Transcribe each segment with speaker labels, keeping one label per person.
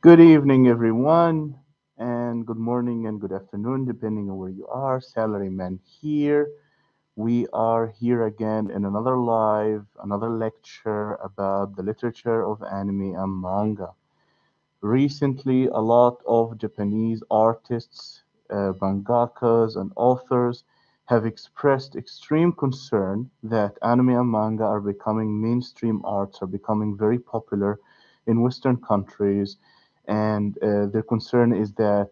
Speaker 1: Good evening, everyone, and good morning and good afternoon, depending on where you are. Salaryman here. We are here again in another live, another lecture about the literature of anime and manga. Recently, a lot of Japanese artists, mangakas, and authors have expressed extreme concern that anime and manga are becoming mainstream arts, are becoming very popular in Western countries, and their concern is that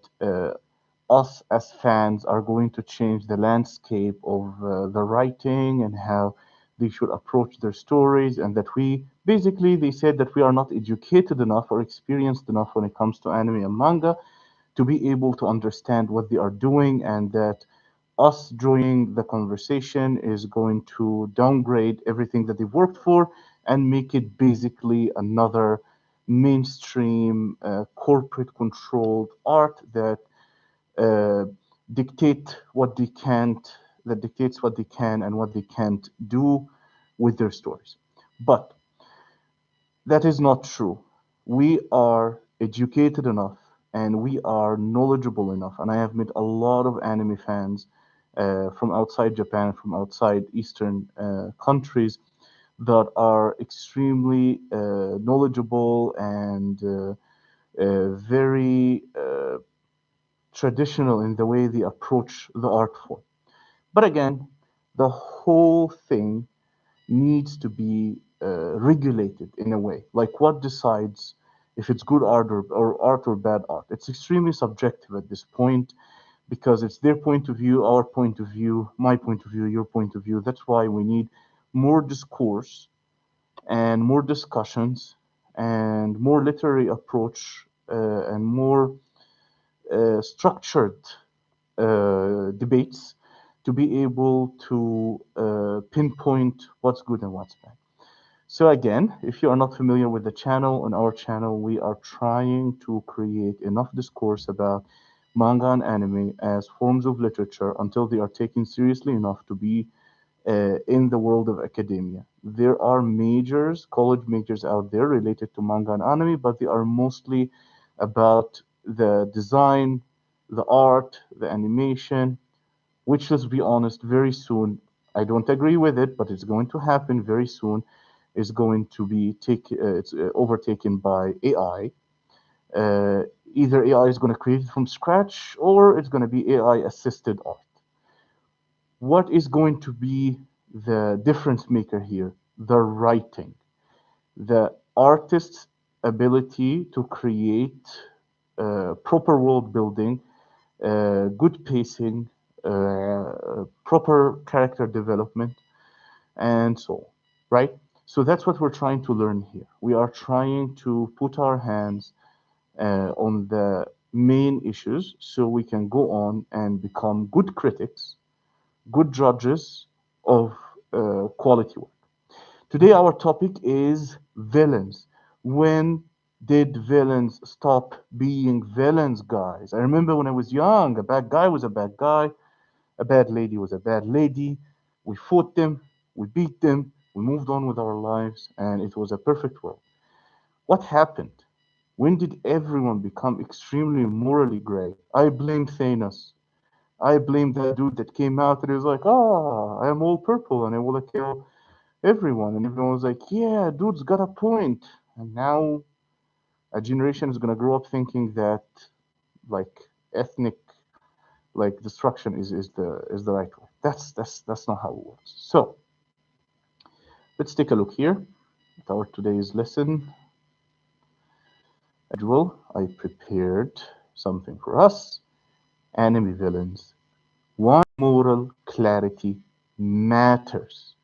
Speaker 1: us as fans are going to change the landscape of the writing and how they should approach their stories, and that we basically they said that we are not educated enough or experienced enough when it comes to anime and manga to be able to understand what they are doing, and that us joining the conversation is going to downgrade everything that they've worked for and make it basically another mainstream corporate controlled art uh, dictate what they can't that dictates what they can and what they can't do with their stories. But that is not true. We are educated enough and we are knowledgeable enough, and I have met a lot of anime fans from outside Japan, from outside Eastern countries that are extremely knowledgeable and very traditional in the way they approach the art form. But again, the whole thing needs to be regulated in a way. Like, what decides if it's good art or art or bad art? It's extremely subjective at this point because it's their point of view, our point of view, my point of view, your point of view. That's why we need more discourse and more discussions and more literary approach and more structured debates to be able to pinpoint what's good and what's bad. So again, if you are not familiar with the channel, on our channel, we are trying to create enough discourse about manga and anime as forms of literature until they are taken seriously enough to be in the world of academia. There are majors, college majors out there related to manga and anime, but they are mostly about the design, the art, the animation, which, let's be honest, very soon, I don't agree with it, but it's going to happen very soon, is going to be overtaken by AI. Uh, Either AI is going to create it from scratch or it's going to be AI assisted art. What is going to be the difference maker here? The writing, the artist's ability to create proper world building, good pacing, proper character development, and so on, right? So that's what we're trying to learn here. We are trying to put our hands on the main issues so we can go on and become good critics, good judges of quality work. Today, our topic is villains. When did villains stop being villains, guys? I remember when I was young, a bad guy was a bad guy, a bad lady was a bad lady. We fought them, we beat them, we moved on with our lives, and it was a perfect world. What happened? When did everyone become extremely morally gray? I blame Thanos. I blame that dude that came out and he was like, "Ah, I am all purple and I want to kill everyone." And everyone was like, "Yeah, dude's got a point." And now a generation is gonna grow up thinking that like ethnic like destruction is the right way. That's not how it works. So let's take a look here at our today's lesson. As usual, I prepared something for us. Enemy villains. Why moral clarity matters.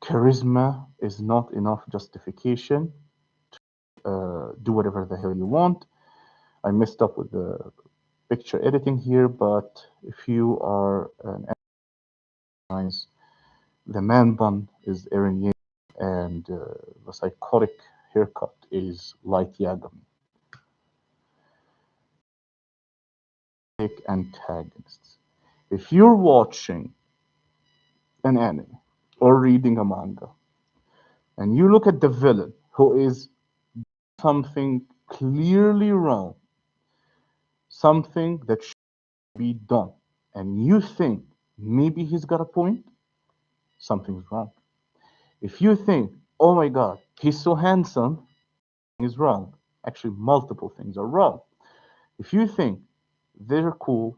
Speaker 1: Charisma is not enough justification. Do whatever the hell you want. I messed up with the picture editing here, but if you are an nice, the man bun is Aaron Yang, and the psychotic haircut is Light Yagami. Antagonists. If you're watching an anime or reading a manga and you look at the villain who is something clearly wrong, something that should be done, and you think maybe he's got a point, something's wrong. If you think, oh my God, he's so handsome, is wrong. Actually, multiple things are wrong. If you think they're cool,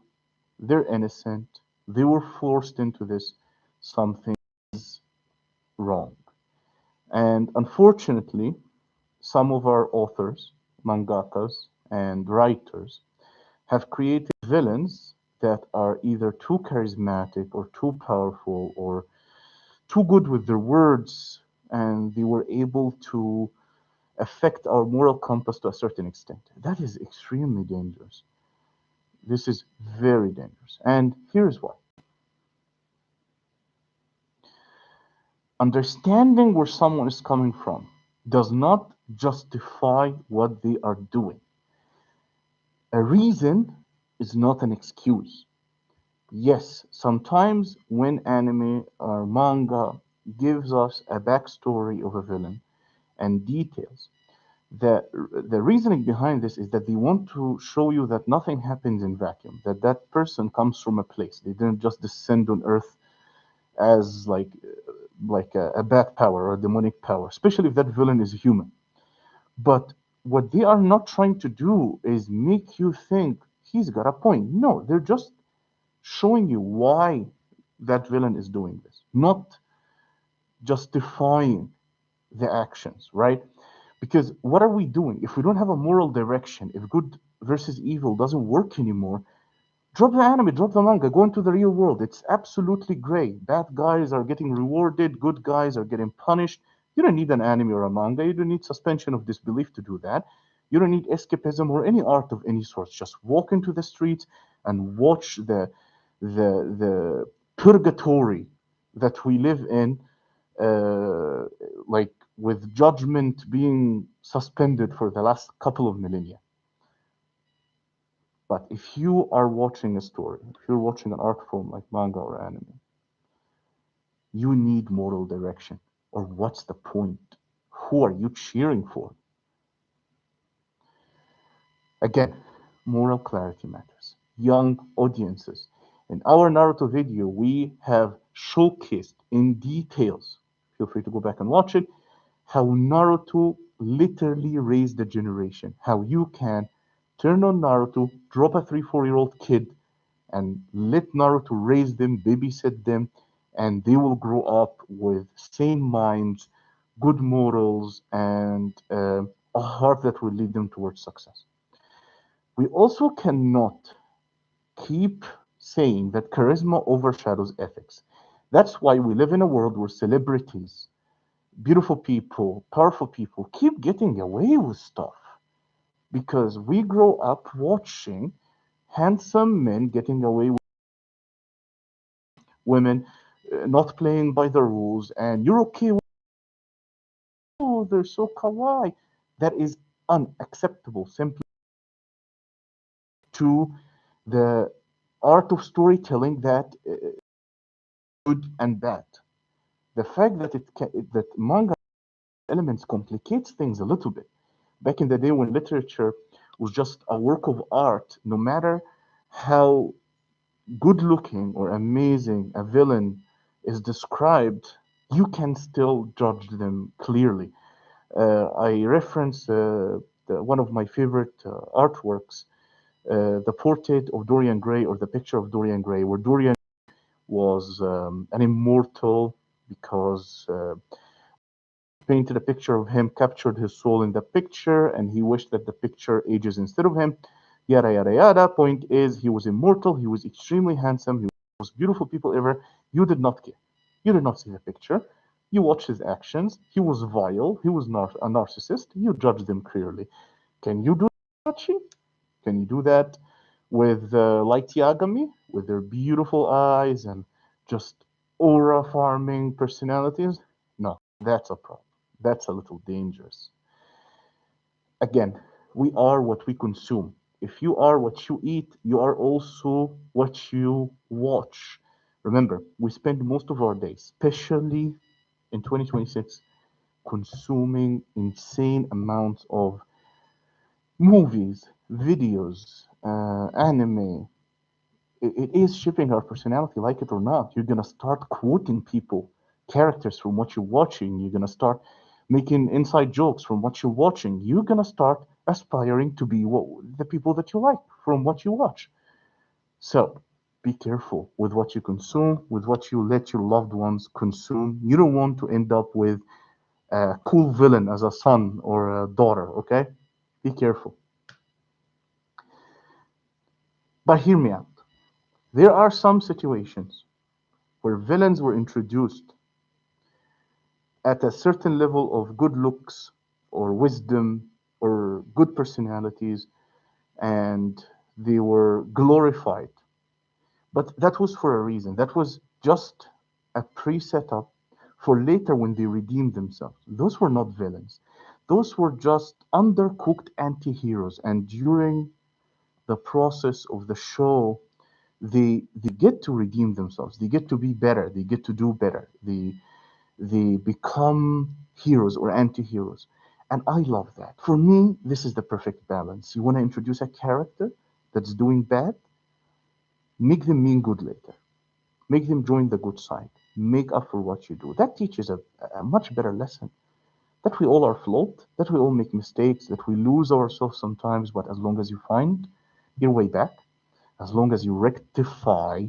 Speaker 1: they're innocent, they were forced into this, something is wrong. And unfortunately, some of our authors, mangakas, and writers have created villains that are either too charismatic or too powerful or too good with their words, and they were able to affect our moral compass to a certain extent. That is extremely dangerous. This is very dangerous. And here's why. Understanding where someone is coming from does not justify what they are doing. A reason is not an excuse. Yes, sometimes when anime or manga gives us a backstory of a villain and details, the reasoning behind this is that they want to show you that nothing happens in vacuum, that that person comes from a place. They didn't just descend on Earth as like a bad power or a demonic power, especially if that villain is human. But what they are not trying to do is make you think he's got a point. No, they're just showing you why that villain is doing this, not justifying the actions, right? Because what are we doing? If we don't have a moral direction, if good versus evil doesn't work anymore, drop the anime, drop the manga, go into the real world. It's absolutely great. Bad guys are getting rewarded, good guys are getting punished. You don't need an anime or a manga. You don't need suspension of disbelief to do that. You don't need escapism or any art of any sort. Just walk into the streets and watch the purgatory that we live in, uh, like with judgment being suspended for the last couple of millennia. But if you are watching a story, if you're watching an art form like manga or anime, you need moral direction. Or what's the point? Who are you cheering for? Again, moral clarity matters. Young audiences. In our Naruto video, we have showcased in details, feel free to go back and watch it, how Naruto literally raised a generation. How you can turn on Naruto, drop a 3, 4 year old kid, and let Naruto raise them, babysit them, and they will grow up with sane minds, good morals, and a heart that will lead them towards success. We also cannot keep saying that charisma overshadows ethics. That's why we live in a world where celebrities, beautiful people, powerful people keep getting away with stuff because we grow up watching handsome men getting away with women not playing by the rules, and you're okay with, oh, they're so kawaii. That is unacceptable simply to the art of storytelling that good and bad. The fact that that manga elements complicates things a little bit. Back in the day when literature was just a work of art, no matter how good looking or amazing a villain is described, you can still judge them clearly. I reference one of my favorite artworks, the portrait of Dorian Gray or the picture of Dorian Gray, where Dorian was an immortal because painted a picture of him, captured his soul in the picture, and he wished that the picture ages instead of him. Yada yada yada. Point is, he was immortal. He was extremely handsome. He was the most beautiful people ever. You did not care. You did not see the picture. You watched his actions. He was vile. He was a narcissist. You judged him clearly. Can you do that, Hachi? Can you do that with Light Yagami, with their beautiful eyes and just aura farming personalities? No, that's a problem. That's a little dangerous. Again, we are what we consume. If you are what you eat, you are also what you watch. Remember, we spend most of our day, especially in 2026, consuming insane amounts of Movies, videos, anime, it is shaping our personality, like it or not. You're gonna start quoting people, characters from what you're watching. You're gonna start making inside jokes from what you're watching. You're gonna start aspiring to be the people that you like from what you watch. So be careful with what you consume, with what you let your loved ones consume. You don't want to end up with a cool villain as a son or a daughter, okay? Be careful. But hear me out. There are some situations where villains were introduced at a certain level of good looks or wisdom or good personalities, and they were glorified. But that was for a reason. That was just a pre setup for later when they redeemed themselves. Those were not villains. Those were just undercooked anti heroes. And during the process of the show, they get to redeem themselves. They get to be better. They get to do better. They become heroes or anti-heroes. And I love that. For me, this is the perfect balance. You want to introduce a character that's doing bad, make them mean good later. Make them join the good side. Make up for what you do. That teaches a much better lesson. That we all are flawed, that we all make mistakes, that we lose ourselves sometimes, but as long as you find your way back, as long as you rectify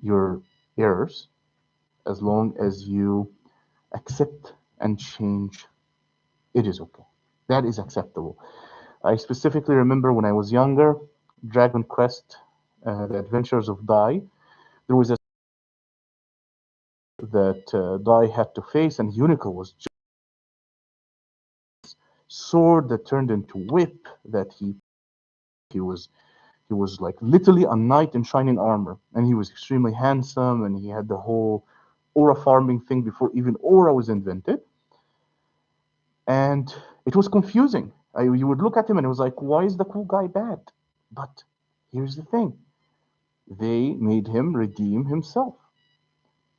Speaker 1: your errors, as long as you accept and change, it is okay. That is acceptable. I specifically remember when I was younger, Dragon Quest, The Adventures of Dai. There was a that Dai had to face, and Unico was just sword that turned into whip. That he was he was like literally a knight in shining armor, and he was extremely handsome, and he had the whole aura farming thing before even aura was invented, and it was confusing. You would look at him and it was like, why is the cool guy bad? But here's the thing: they made him redeem himself.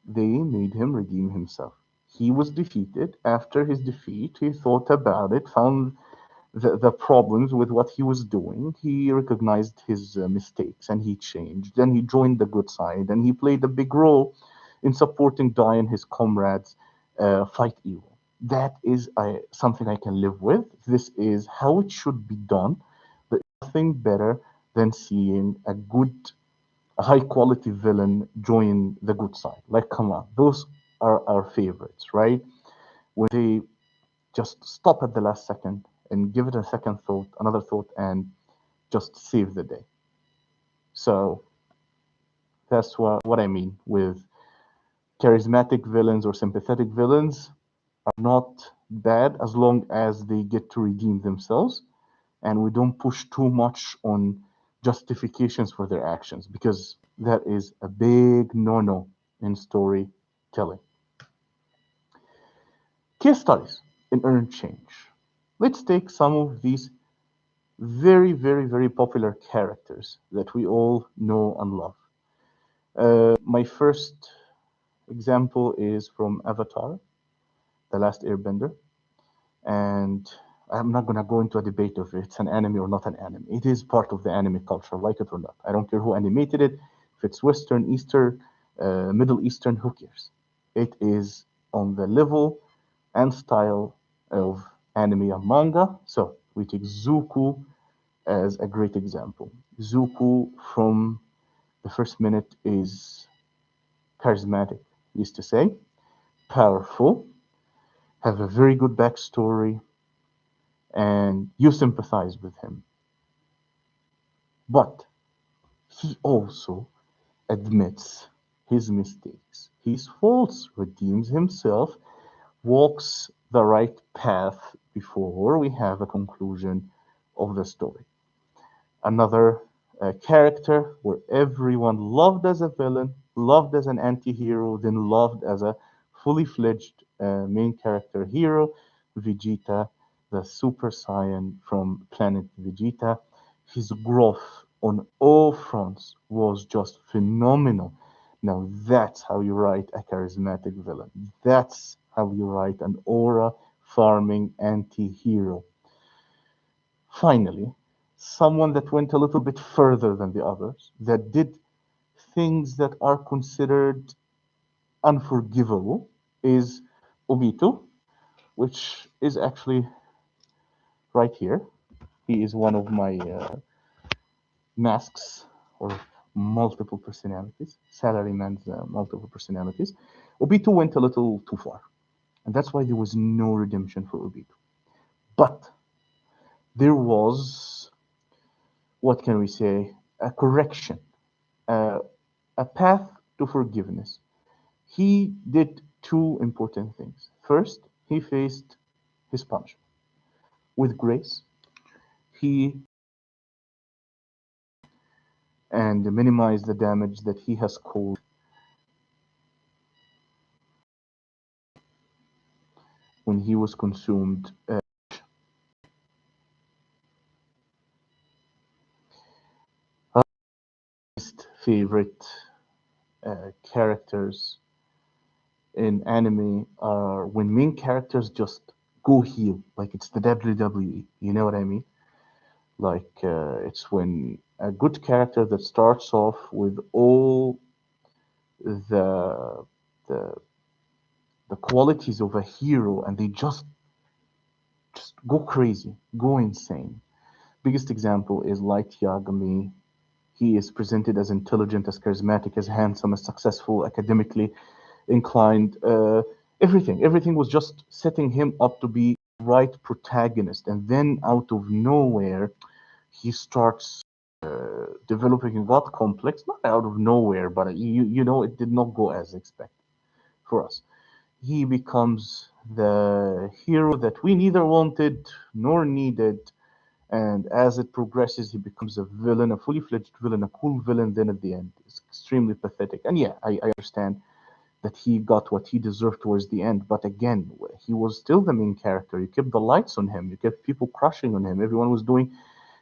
Speaker 1: They made him redeem himself. He was defeated. After his defeat, he thought about it, found the problems with what he was doing. He recognized his mistakes and he changed. Then he joined the good side and he played a big role in supporting Dai and his comrades fight evil. That is something I can live with. This is how it should be done. There's nothing better than seeing a high quality villain join the good side. Like, come on, those are our favorites, right? When they just stop at the last second and give it a second thought, another thought, and just save the day. So that's what I mean with charismatic villains or sympathetic villains are not bad as long as they get to redeem themselves and we don't push too much on justifications for their actions because that is a big no-no in storytelling. Case studies in earned change. Let's take some of these very, very, very popular characters that we all know and love. My first example is from Avatar, The Last Airbender, and I'm not going to go into a debate of it's an anime or not an anime. It is part of the anime culture, like it or not. I don't care who animated it. If it's Western, Eastern, Middle Eastern, who cares? It is on the level and style of anime and manga. So we take Zuko as a great example. Zuko from the first minute is charismatic, used to say, powerful, have a very good backstory, and you sympathize with him. But he also admits his mistakes, his faults, redeems himself, walks the right path before we have a conclusion of the story. Another character where everyone loved as a villain, loved as an anti-hero, then loved as a fully fledged main character hero, Vegeta, the Super Saiyan from planet Vegeta. His growth on all fronts was just phenomenal. Now that's how you write a charismatic villain. That's how you write an aura farming anti-hero. Finally, someone that went a little bit further than the others, that did things that are considered unforgivable, is Obito, which is actually right here. He is one of my masks or multiple personalities, salaryman's multiple personalities. Obito went a little too far, and that's why there was no redemption for Obito. But there was, what can we say, a correction, uh, a path to forgiveness. He did two important things. First, he faced his punishment with grace. He and minimized the damage that he has caused when he was consumed. Least favorite characters in anime are when main characters just go heel, like it's the WWE. You know what I mean? Like it's when a good character that starts off with all the the the qualities of a hero, and they just go crazy, go insane. Biggest example is Light Yagami. He is presented as intelligent, as charismatic, as handsome, as successful, academically inclined. Everything was just setting him up to be the right protagonist. And then out of nowhere, he starts developing a God complex, not out of nowhere, but you know, it did not go as expected for us. He becomes the hero that we neither wanted nor needed. And as it progresses, he becomes a villain, a fully fledged villain, a cool villain. Then at the end, it's extremely pathetic. And yeah, I understand that he got what he deserved towards the end. But again, he was still the main character. You kept the lights on him. You kept people crushing on him. Everyone was doing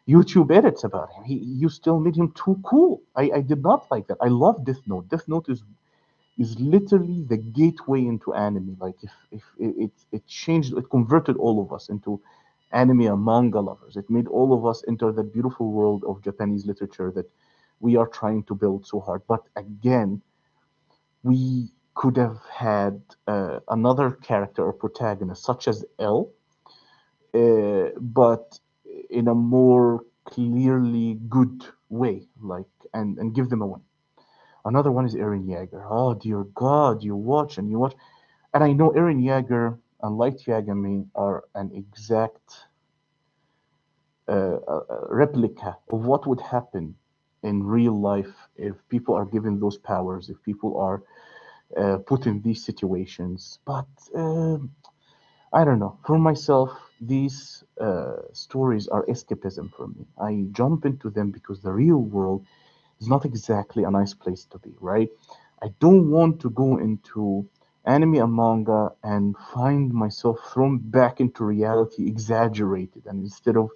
Speaker 1: YouTube edits about him. You still made him too cool. I did not like that. I love Death Note. Death Note is literally the gateway into anime. Like if it changed, it converted all of us into anime and manga lovers. It made all of us enter that beautiful world of Japanese literature that we are trying to build so hard. But again, we could have had another character or protagonist, such as L, but in a more clearly good way, like and give them a win. Another one is Eren Yeager. Oh dear God, you watch, and I know Eren Yeager and Light Yagami are an exact replica of what would happen in real life if people are given those powers, if people are put in these situations. But I don't know. For myself, these stories are escapism for me. I jump into them because the real world is not exactly a nice place to be, right? I don't want to go into anime and manga and find myself thrown back into reality exaggerated. And instead of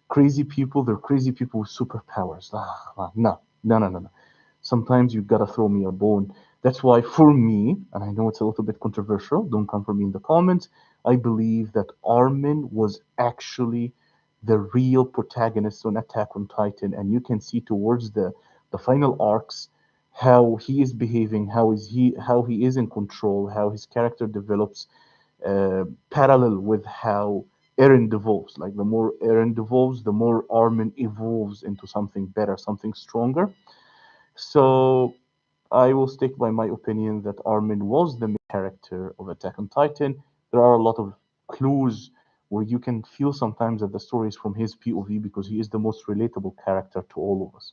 Speaker 1: crazy people, they're crazy people with superpowers. No, no, no, no, no. Sometimes you gotta throw me a bone. That's why, for me, and I know it's a little bit controversial, don't come for me in the comments, I believe that Armin was actually the real protagonist on Attack on Titan, and you can see towards the final arcs how he is behaving, how he is in control, how his character develops, parallel with how Eren devolves. Like the more Eren devolves, the more Armin evolves into something better, something stronger. So I will stick by my opinion that Armin was the main character of Attack on Titan. There are a lot of clues where you can feel sometimes that the story is from his POV because he is the most relatable character to all of us.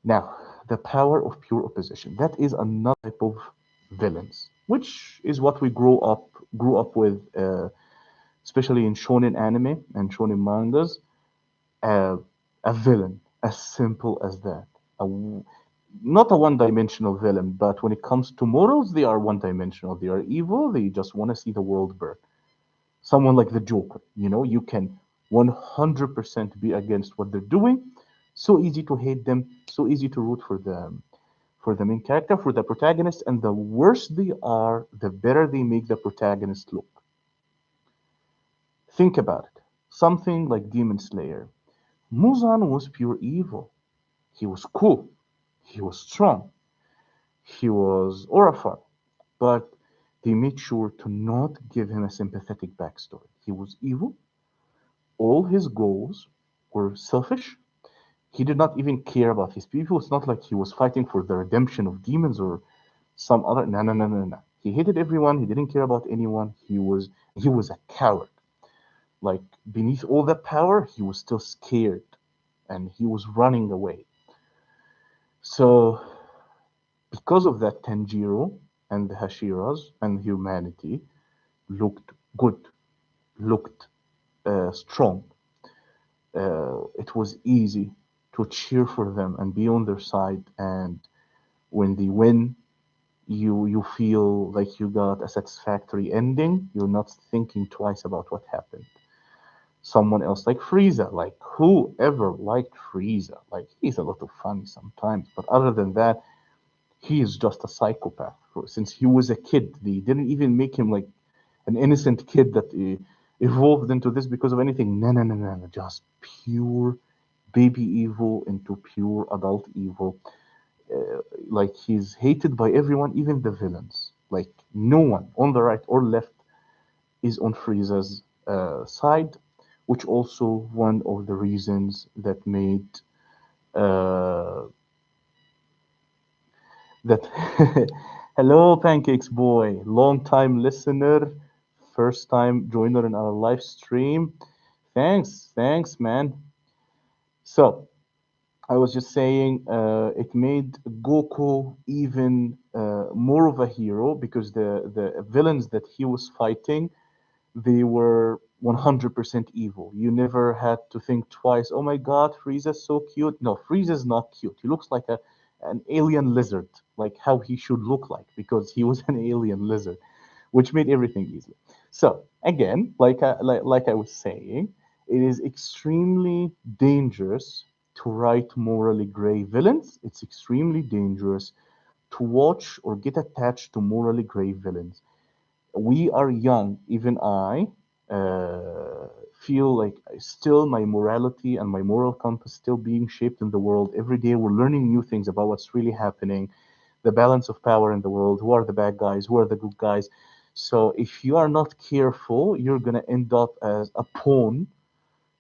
Speaker 1: Now, the power of pure opposition. That is another type of villains, which is what we grew up with, especially in shonen anime and shonen mangas. Uh, a villain, as simple as that. A Not a one-dimensional villain, but when it comes to morals, they are one-dimensional. They are evil. They just want to see the world burn. Someone like the Joker, you can 100% be against what they're doing. So easy to hate them. So easy to root for the main character, for the protagonist. And the worse they are, the better they make the protagonist look. Think about it. something like Demon Slayer. Muzan was pure evil. He was cool. He was strong. He was Orifar. But they made sure to not give him a sympathetic backstory. He was evil. All his goals were selfish. He did not even care about his people. It's not like he was fighting for the redemption of demons or some other. No, no, no, no, no. He hated everyone. He didn't care about anyone. He was a coward. Like beneath all that power, he was still scared, and he was running away. So because of that, Tanjiro and the Hashiras and humanity looked good, looked strong. It was easy to cheer for them and be on their side. And when they win, you feel like you got a satisfactory ending. You're not thinking twice about what happened. Someone else like Frieza, like who ever liked Frieza? Like he's a little funny sometimes, but other than that, he is just a psychopath. Since he was a kid, they didn't even make him like an innocent kid that evolved into this because of anything. No, no, no, no, no. Just pure baby evil into pure adult evil. Like he's hated by everyone, even the villains. Like no one on the right or left is on Frieza's side, which also one of the reasons that made uh, that. Hello, Pancakes Boy, long time listener, first time joiner in our live stream. Thanks, man. So I was just saying, it made Goku even more of a hero because the villains that he was fighting, they were 100% evil. You never had to think twice. Oh my God, Frieza's so cute. No, Frieza's not cute. He looks like an alien lizard, like how he should look like, because he was an alien lizard, which made everything easy. So again, like I was saying, it is extremely dangerous to write morally gray villains. It's extremely dangerous to watch or get attached to morally gray villains. We are young, even I feel like still my morality and my moral compass still being shaped in the world. Every day we're learning new things about what's really happening, the balance of power in the world, who are the bad guys, who are the good guys. So if you are not careful, you're going to end up as a pawn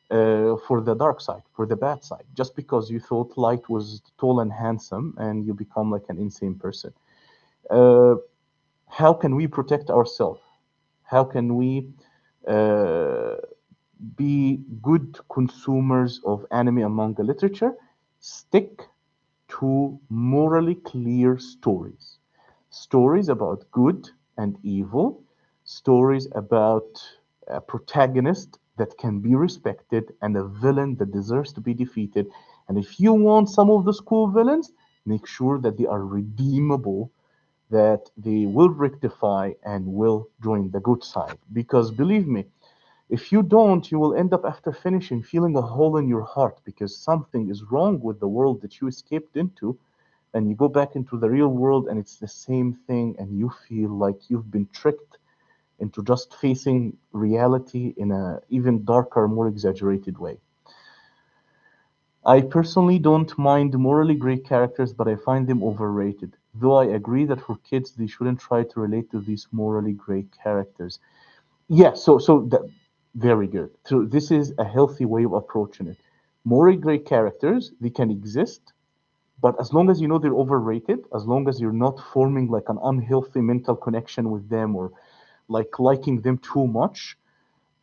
Speaker 1: for the dark side, for the bad side, just because you thought light was tall and handsome and you become like an insane person. Uh, how can we protect ourselves? How can we uh, be good consumers of anime and manga literature? Stick to morally clear stories. Stories about good and evil, stories about a protagonist that can be respected and a villain that deserves to be defeated. And if you want some of the school villains, make sure that they are redeemable, that they will rectify and will join the good side. Because believe me, if you don't, you will end up after finishing feeling a hole in your heart because something is wrong with the world that you escaped into, and you go back into the real world and it's the same thing, and you feel like you've been tricked into just facing reality in a even darker, more exaggerated way. I personally don't mind morally great characters, but I find them overrated. Though I agree that for kids they shouldn't try to relate to these morally great characters. Yeah, so that very good. So this is a healthy way of approaching it. Morally great characters, they can exist, but as long as you know they're overrated, as long as you're not forming like an unhealthy mental connection with them or like liking them too much,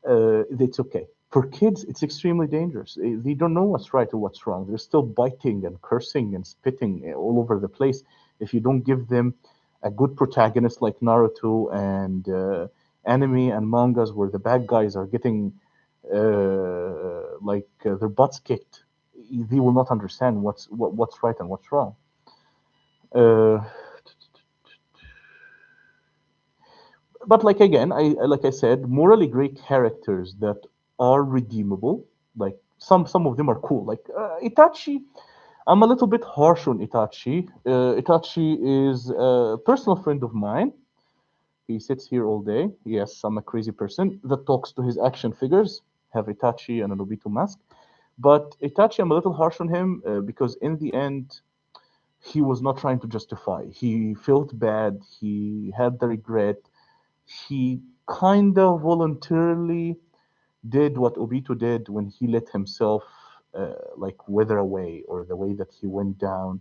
Speaker 1: it's okay. For kids, it's extremely dangerous. They don't know what's right or what's wrong. They're still biting and cursing and spitting all over the place. If you don't give them a good protagonist like Naruto and anime and mangas where the bad guys are getting their butts kicked, they will not understand what's right and what's wrong. Uh, but like again, like I said, morally great characters that are redeemable. Like some of them are cool. Like Itachi, I'm a little bit harsh on Itachi. Itachi is a personal friend of mine. He sits here all day. Yes, I'm a crazy person that talks to his action figures. have Itachi and a Nobito mask. But Itachi, I'm a little harsh on him because in the end, he was not trying to justify. He felt bad. He had the regret. He kind of voluntarily did what Obito did when he let himself like wither away, or the way that he went down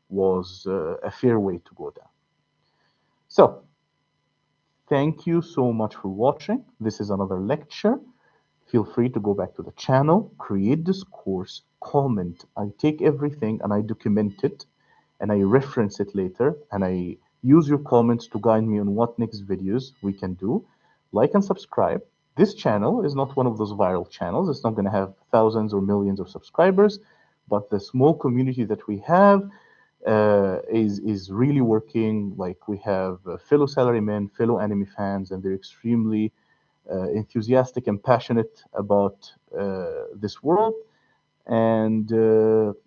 Speaker 1: was a fair way to go down. So, thank you so much for watching. This is another lecture. Feel free to go back to the channel, create this course, comment. I take everything and I document it and I reference it later and I use your comments to guide me on what next videos we can do. Like and subscribe. This channel is not one of those viral channels. It's not going to have thousands or millions of subscribers, but the small community that we have is really working. Like we have fellow salarymen, fellow anime fans, and they're extremely enthusiastic and passionate about this world. And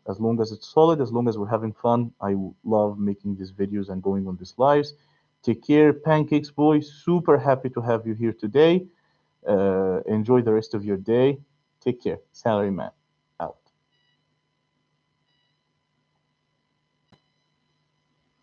Speaker 1: as long as it's solid, as long as we're having fun, I love making these videos and going on these lives. Take care, Pancakes Boy. Super happy to have you here today. Enjoy the rest of your day. Take care, Salaryman.